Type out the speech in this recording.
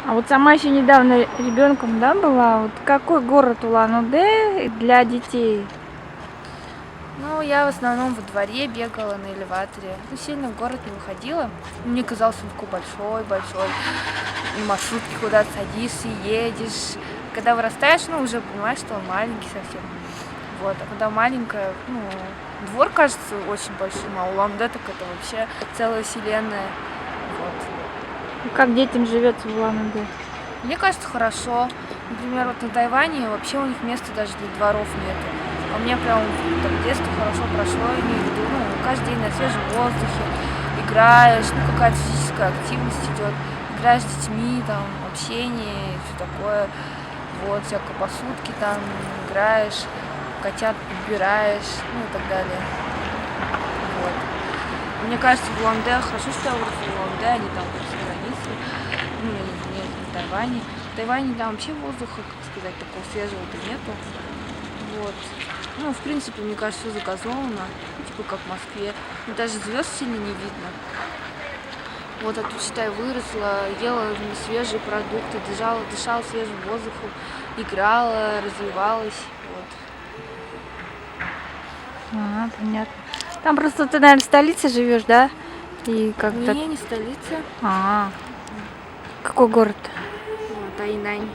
А вот сама еще недавно ребенком, да, была. Вот какой город Улан-Удэ для детей? Ну, я в основном во дворе бегала на элеваторе. Ну, сильно в город не выходила. Мне казалось, он такой большой-большой. И маршрутки куда-то садишься, едешь. Когда вырастаешь, ну, уже понимаешь, что он маленький совсем. Вот. А когда маленькая, ну, двор кажется очень большим, а Улан-Удэ так это вообще целая вселенная. Вот. Как детям живется в Улан-Удэ? Мне кажется, хорошо. Например, вот на Тайване вообще у них места даже для дворов нету. А у меня прям так детство хорошо прошло, я имею в виду, ну, каждый день на свежем воздухе, играешь, ну, какая-то физическая активность идет, играешь с детьми, там, общение и все такое, вот, всякие посудки там играешь, котят подбираешь, ну, и так далее, вот. Мне кажется, в Улан-Удэ хорошо, что я выросла в Улан-Удэ, а не там за границей, ну, не в Тайване. В Тайване там вообще воздуха, как сказать, такого свежего-то нету. Вот. Ну, в принципе, мне кажется, все загазовано, типа как в Москве. Но даже звезд сильно не видно. Вот, а тут, считай, выросла, ела свежие продукты, дышала свежим воздухом, играла, развивалась. Вот. Понятно. Там просто ты, наверное, в столице живешь, да? И как-то. Не столица, Какой город? Тайнань.